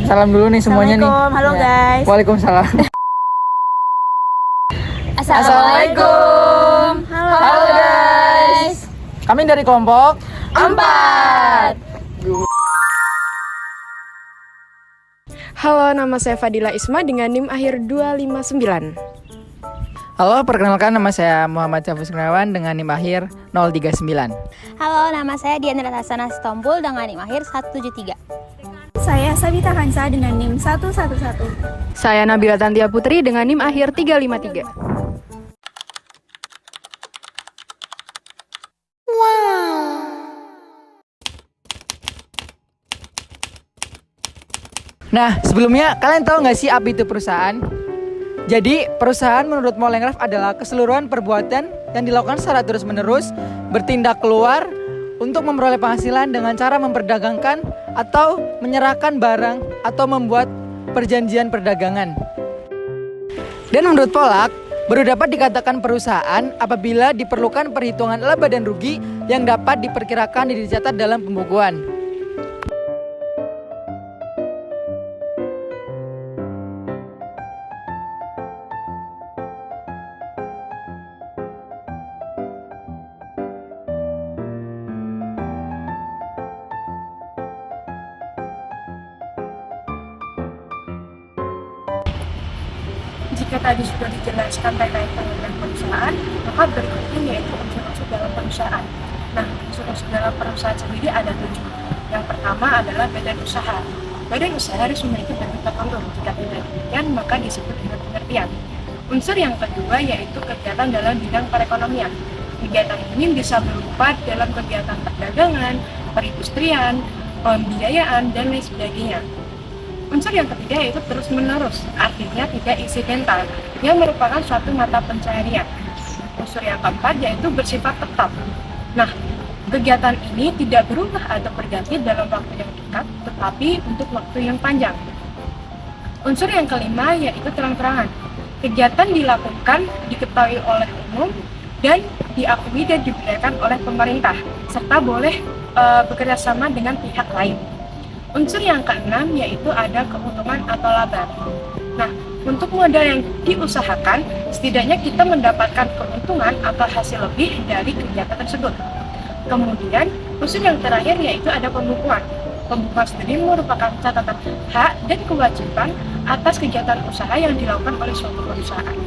Salam dulu nih semuanya nih. Assalamualaikum, halo Ya. guys. Waalaikumsalam. Assalamualaikum. Halo guys. Kami dari kelompok 4. Halo, nama saya Fadila Isma dengan NIM akhir 259. Halo, perkenalkan nama saya Muhammad Syafus Gunawan dengan NIM akhir 039. Halo, nama saya Diandra Hasanah Sitompul dengan NIM akhir 173. Saya Sabita Hansa dengan NIM 111. Saya Nabila Tantia Putri dengan NIM akhir 353. Nah, sebelumnya kalian tahu nggak sih apa itu perusahaan? Jadi, perusahaan menurut Molengraf adalah keseluruhan perbuatan yang dilakukan secara terus-menerus bertindak keluar untuk memperoleh penghasilan dengan cara memperdagangkan atau menyerahkan barang atau membuat perjanjian perdagangan. Dan menurut Polak, baru dapat dikatakan perusahaan apabila diperlukan perhitungan laba dan rugi yang dapat diperkirakan dan dicatat dalam pembukuan. Jika tadi sudah dijelaskan terkait dengan perusahaan, maka berikutnya yaitu unsur-unsur dalam perusahaan. Nah, unsur-unsur dalam perusahaan sendiri ada 7. Yang pertama adalah badan usaha. Badan usaha harus memiliki bentuk tertentu. Jika tidak demikian, maka disebut dengan pengertian. Unsur yang kedua yaitu kegiatan dalam bidang perekonomian. Kegiatan ini bisa berupa dalam kegiatan perdagangan, perindustrian, pembiayaan, dan lain sebagainya. Unsur yang ketiga yaitu terus-menerus, artinya tidak insidental, yang merupakan suatu mata pencaharian. Unsur yang keempat yaitu bersifat tetap. Nah, kegiatan ini tidak berubah atau berganti dalam waktu yang dekat, tetapi untuk waktu yang panjang. Unsur yang kelima yaitu terang-terangan. Kegiatan dilakukan, diketahui oleh umum, dan diakui dan dibenarkan oleh pemerintah, serta boleh bekerja sama dengan pihak lain. Unsur yang keenam yaitu ada keuntungan atau laba. Nah, untuk modal yang diusahakan, setidaknya kita mendapatkan keuntungan atau hasil lebih dari kegiatan tersebut. Kemudian, unsur yang terakhir yaitu ada pembukuan. Pembukuan sendiri merupakan catatan hak dan kewajiban atas kegiatan usaha yang dilakukan oleh suatu perusahaan.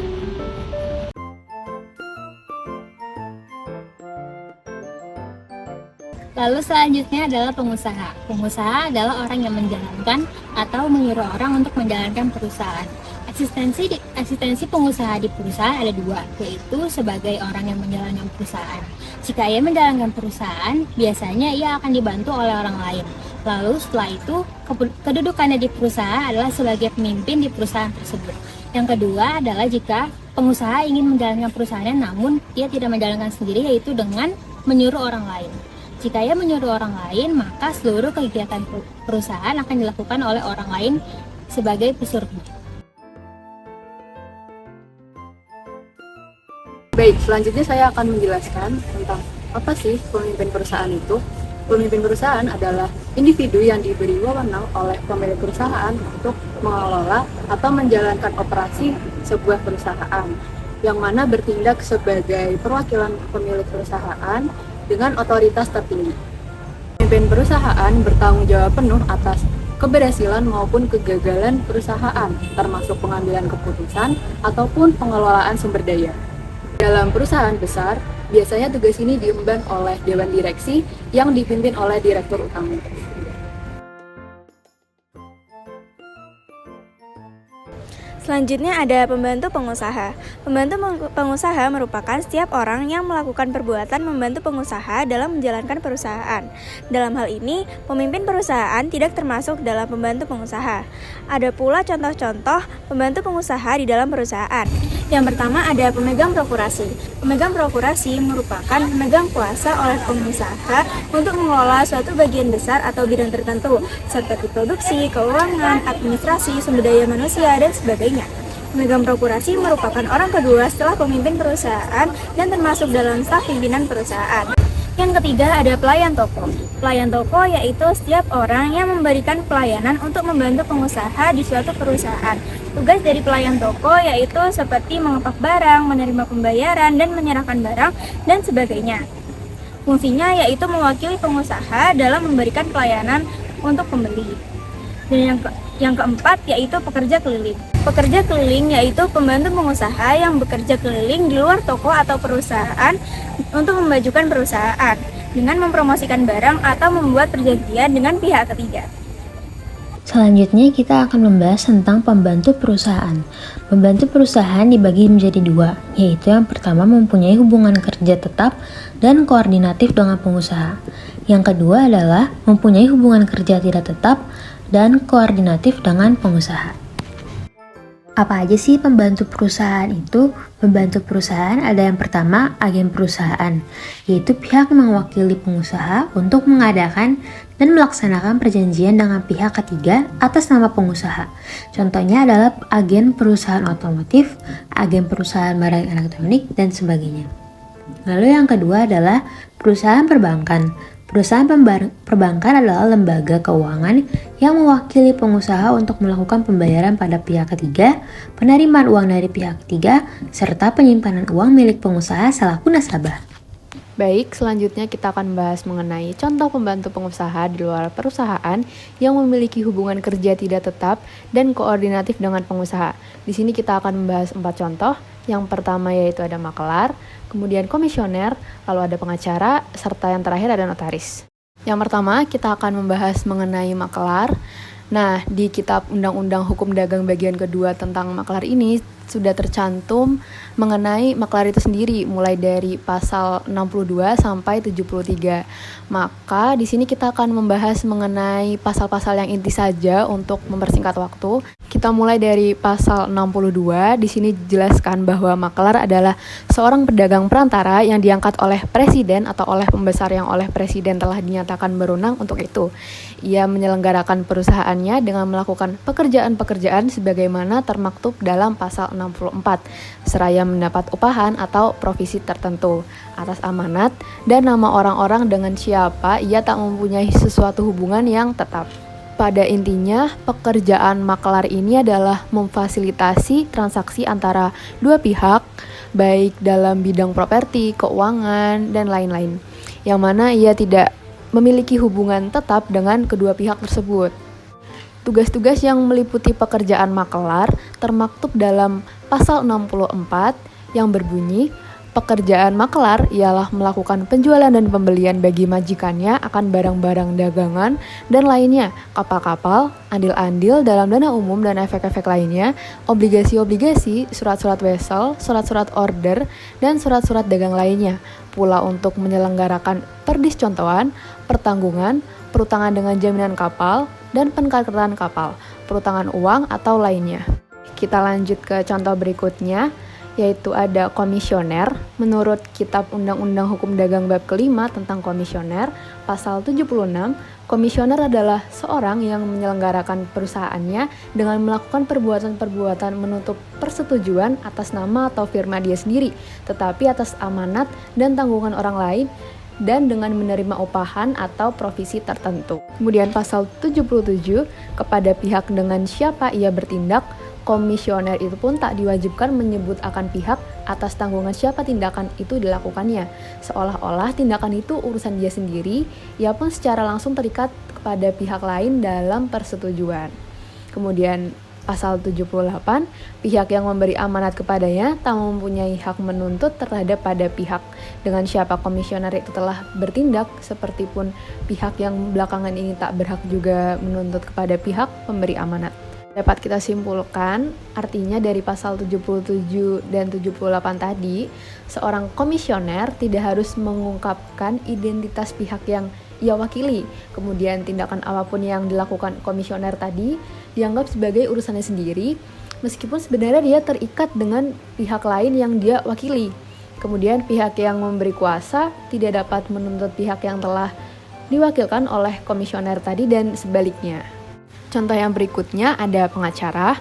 Lalu selanjutnya adalah pengusaha. Pengusaha adalah orang yang menjalankan atau menyuruh orang untuk menjalankan perusahaan. Eksistensi pengusaha di perusahaan ada 2, yaitu sebagai orang yang menjalankan perusahaan. Jika ia menjalankan perusahaan, biasanya ia akan dibantu oleh orang lain. Lalu setelah itu, kedudukannya di perusahaan adalah sebagai pemimpin di perusahaan tersebut. Yang kedua adalah jika pengusaha ingin menjalankan perusahaannya namun ia tidak menjalankan sendiri, yaitu dengan menyuruh orang lain. Jika ia menyuruh orang lain, maka seluruh kegiatan perusahaan akan dilakukan oleh orang lain sebagai pesuruhnya. Baik, selanjutnya saya akan menjelaskan tentang apa sih pemimpin perusahaan itu. Pemimpin perusahaan adalah individu yang diberi wewenang oleh pemilik perusahaan untuk mengelola atau menjalankan operasi sebuah perusahaan, yang mana bertindak sebagai perwakilan pemilik perusahaan dengan otoritas tertinggi. Pemimpin perusahaan bertanggung jawab penuh atas keberhasilan maupun kegagalan perusahaan, termasuk pengambilan keputusan ataupun pengelolaan sumber daya. Dalam perusahaan besar, biasanya tugas ini diemban oleh dewan direksi yang dipimpin oleh direktur utama. Selanjutnya ada pembantu pengusaha. Pembantu pengusaha merupakan setiap orang yang melakukan perbuatan membantu pengusaha dalam menjalankan perusahaan. Dalam hal ini, pemimpin perusahaan tidak termasuk dalam pembantu pengusaha. Ada pula contoh-contoh pembantu pengusaha di dalam perusahaan. Yang pertama ada pemegang prokurasi. Pemegang prokurasi merupakan pemegang kuasa oleh pengusaha untuk mengelola suatu bagian besar atau bidang tertentu, seperti produksi, keuangan, administrasi, sumber daya manusia, dan sebagainya. Pemegang prokurasi merupakan orang kedua setelah pemimpin perusahaan dan termasuk dalam staf pimpinan perusahaan. Yang ketiga ada pelayan toko. Pelayan toko yaitu setiap orang yang memberikan pelayanan untuk membantu pengusaha di suatu perusahaan. Tugas dari pelayan toko yaitu seperti mengepak barang, menerima pembayaran, dan menyerahkan barang, dan sebagainya. Fungsinya yaitu mewakili pengusaha dalam memberikan pelayanan untuk pembeli. Dan yang keempat yaitu pekerja keliling. Pekerja keliling yaitu pembantu pengusaha yang bekerja keliling di luar toko atau perusahaan untuk memajukan perusahaan dengan mempromosikan barang atau membuat perjanjian dengan pihak ketiga. Selanjutnya kita akan membahas tentang pembantu perusahaan. Pembantu perusahaan dibagi menjadi dua, yaitu yang pertama mempunyai hubungan kerja tetap dan koordinatif dengan pengusaha. Yang kedua adalah mempunyai hubungan kerja tidak tetap dan koordinatif dengan pengusaha. Apa aja sih pembantu perusahaan itu? Pembantu perusahaan ada yang pertama, agen perusahaan, yaitu pihak yang mewakili pengusaha untuk mengadakan dan melaksanakan perjanjian dengan pihak ketiga atas nama pengusaha. Contohnya adalah agen perusahaan otomotif, agen perusahaan barang elektronik, dan sebagainya. Lalu yang kedua adalah perusahaan perbankan. Perusahaan perbankan adalah lembaga keuangan yang mewakili pengusaha untuk melakukan pembayaran pada pihak ketiga, penerimaan uang dari pihak ketiga, serta penyimpanan uang milik pengusaha selaku nasabah. Baik, selanjutnya kita akan membahas mengenai contoh pembantu pengusaha di luar perusahaan yang memiliki hubungan kerja tidak tetap dan koordinatif dengan pengusaha. Di sini kita akan membahas 4 contoh. Yang pertama yaitu ada makelar, kemudian komisioner, lalu ada pengacara, serta yang terakhir ada notaris. Yang pertama kita akan membahas mengenai makelar. Nah, di Kitab Undang-Undang Hukum Dagang bagian kedua tentang makelar ini sudah tercantum mengenai makelar itu sendiri mulai dari pasal 62 sampai 73. Maka di sini kita akan membahas mengenai pasal-pasal yang inti saja untuk mempersingkat waktu. Kita mulai dari pasal 62. Di sini dijelaskan bahwa makelar adalah seorang pedagang perantara yang diangkat oleh presiden atau oleh pembesar yang oleh presiden telah dinyatakan berwenang untuk itu. Ia menyelenggarakan perusahaannya dengan melakukan pekerjaan-pekerjaan sebagaimana termaktub dalam pasal 64, seraya mendapat upahan atau provisi tertentu atas amanat dan nama orang-orang dengan siapa ia tak mempunyai sesuatu hubungan yang tetap. Pada intinya, pekerjaan makelar ini adalah memfasilitasi transaksi antara dua pihak, baik dalam bidang properti, keuangan, dan lain-lain, yang mana ia tidak memiliki hubungan tetap dengan kedua pihak tersebut. Tugas-tugas yang meliputi pekerjaan makelar termaktub dalam pasal 64 yang berbunyi, pekerjaan makelar ialah melakukan penjualan dan pembelian bagi majikannya akan barang-barang dagangan dan lainnya, kapal-kapal, andil-andil dalam dana umum dan efek-efek lainnya, obligasi-obligasi, surat-surat wesel, surat-surat order, dan surat-surat dagang lainnya, pula untuk menyelenggarakan perdiscontohan, pertanggungan, perutangan dengan jaminan kapal, dan penkartan kapal, perutangan uang atau lainnya. Kita lanjut ke contoh berikutnya, yaitu ada komisioner. Menurut Kitab Undang-Undang Hukum Dagang bab kelima tentang komisioner, pasal 76, komisioner adalah seorang yang menyelenggarakan perusahaannya dengan melakukan perbuatan-perbuatan menuntut persetujuan atas nama atau firma dia sendiri, tetapi atas amanat dan tanggungan orang lain, dan dengan menerima upahan atau provisi tertentu. Kemudian pasal 77, kepada pihak dengan siapa ia bertindak, komisioner itu pun tak diwajibkan menyebut akan pihak atas tanggungan siapa tindakan itu dilakukannya, seolah-olah tindakan itu urusan dia sendiri, ia pun secara langsung terikat kepada pihak lain dalam persetujuan. Kemudian pasal 78, pihak yang memberi amanat kepadanya tak mempunyai hak menuntut terhadap pada pihak dengan siapa komisioner itu telah bertindak, seperti pun pihak yang belakangan ini tak berhak juga menuntut kepada pihak pemberi amanat. Dapat kita simpulkan, artinya dari pasal 77 dan 78 tadi, seorang komisioner tidak harus mengungkapkan identitas pihak yang ia wakili. Kemudian tindakan apapun yang dilakukan komisioner tadi dianggap sebagai urusannya sendiri, meskipun sebenarnya dia terikat dengan pihak lain yang dia wakili. Kemudian pihak yang memberi kuasa tidak dapat menuntut pihak yang telah diwakilkan oleh komisioner tadi dan sebaliknya. Contoh yang berikutnya ada pengacara.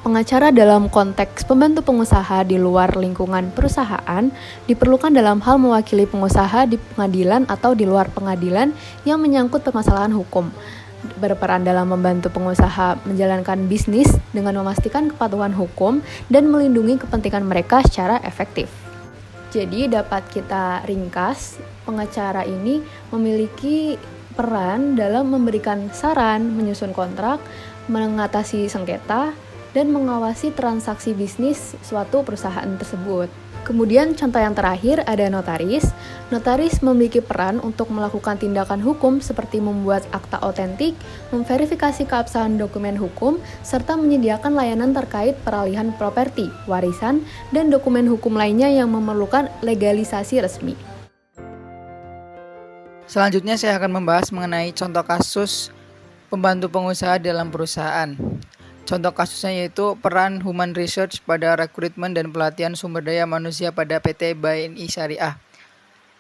Pengacara dalam konteks pembantu pengusaha di luar lingkungan perusahaan diperlukan dalam hal mewakili pengusaha di pengadilan atau di luar pengadilan yang menyangkut permasalahan hukum. Berperan dalam membantu pengusaha menjalankan bisnis dengan memastikan kepatuhan hukum dan melindungi kepentingan mereka secara efektif. Jadi dapat kita ringkas, pengacara ini memiliki peran dalam memberikan saran, menyusun kontrak, mengatasi sengketa, dan mengawasi transaksi bisnis suatu perusahaan tersebut. Kemudian contoh yang terakhir ada notaris. Notaris memiliki peran untuk melakukan tindakan hukum seperti membuat akta otentik, memverifikasi keabsahan dokumen hukum, serta menyediakan layanan terkait peralihan properti, warisan, dan dokumen hukum lainnya yang memerlukan legalisasi resmi. Selanjutnya saya akan membahas mengenai contoh kasus pembantu pengusaha dalam perusahaan. Contoh kasusnya yaitu peran Human Research pada rekrutmen dan pelatihan sumber daya manusia pada PT BNI Syariah.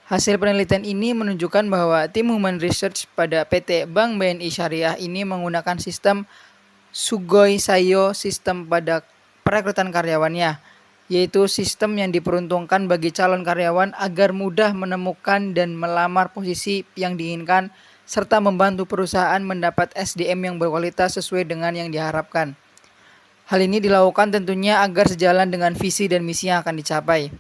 Hasil penelitian ini menunjukkan bahwa tim Human Research pada PT Bank BNI Syariah ini menggunakan sistem Sugoi Sayo sistem pada perekrutan karyawannya, yaitu sistem yang diperuntukkan bagi calon karyawan agar mudah menemukan dan melamar posisi yang diinginkan serta membantu perusahaan mendapat SDM yang berkualitas sesuai dengan yang diharapkan. Hal ini dilakukan tentunya agar sejalan dengan visi dan misi yang akan dicapai.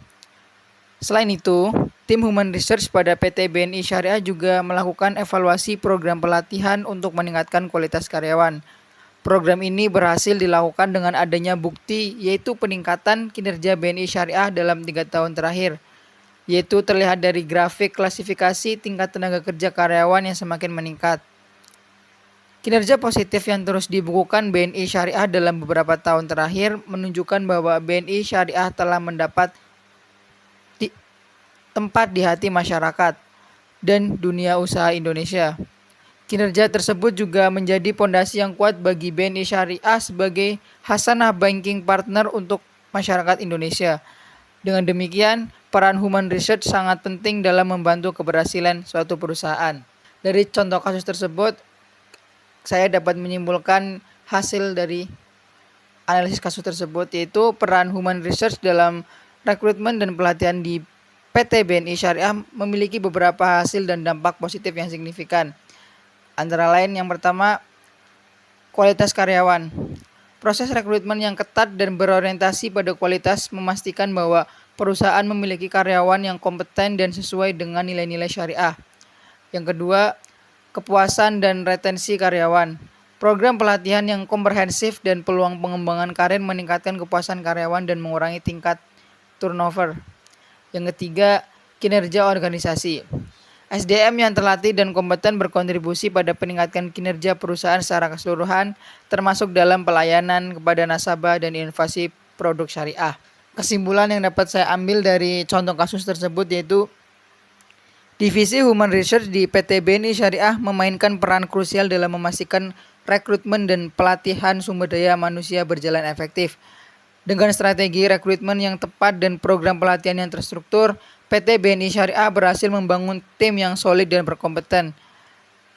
Selain itu, tim Human Research pada PT BNI Syariah juga melakukan evaluasi program pelatihan untuk meningkatkan kualitas karyawan. Program ini berhasil dilakukan dengan adanya bukti yaitu peningkatan kinerja BNI Syariah dalam 3 tahun terakhir, yaitu terlihat dari grafik klasifikasi tingkat tenaga kerja karyawan yang semakin meningkat. Kinerja positif yang terus dibukukan BNI Syariah dalam beberapa tahun terakhir menunjukkan bahwa BNI Syariah telah mendapat tempat di hati masyarakat dan dunia usaha Indonesia. Kinerja tersebut juga menjadi pondasi yang kuat bagi BNI Syariah sebagai hasanah banking partner untuk masyarakat Indonesia. Dengan demikian, peran Human Research sangat penting dalam membantu keberhasilan suatu perusahaan. Dari contoh kasus tersebut, saya dapat menyimpulkan hasil dari analisis kasus tersebut, yaitu peran Human Research dalam rekrutmen dan pelatihan di PT BNI Syariah memiliki beberapa hasil dan dampak positif yang signifikan. Antara lain yang pertama, kualitas karyawan. Proses rekrutmen yang ketat dan berorientasi pada kualitas memastikan bahwa perusahaan memiliki karyawan yang kompeten dan sesuai dengan nilai-nilai syariah. Yang kedua, kepuasan dan retensi karyawan. Program pelatihan yang komprehensif dan peluang pengembangan karir meningkatkan kepuasan karyawan dan mengurangi tingkat turnover. Yang ketiga, kinerja organisasi. SDM yang terlatih dan kompeten berkontribusi pada peningkatan kinerja perusahaan secara keseluruhan, termasuk dalam pelayanan kepada nasabah dan inovasi produk syariah. Kesimpulan yang dapat saya ambil dari contoh kasus tersebut yaitu Divisi Human Research di PT BNI Syariah memainkan peran krusial dalam memastikan rekrutmen dan pelatihan sumber daya manusia berjalan efektif. Dengan strategi rekrutmen yang tepat dan program pelatihan yang terstruktur, PT BNI Syariah berhasil membangun tim yang solid dan berkompeten,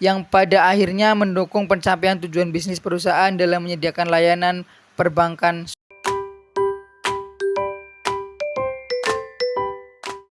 yang pada akhirnya mendukung pencapaian tujuan bisnis perusahaan dalam menyediakan layanan perbankan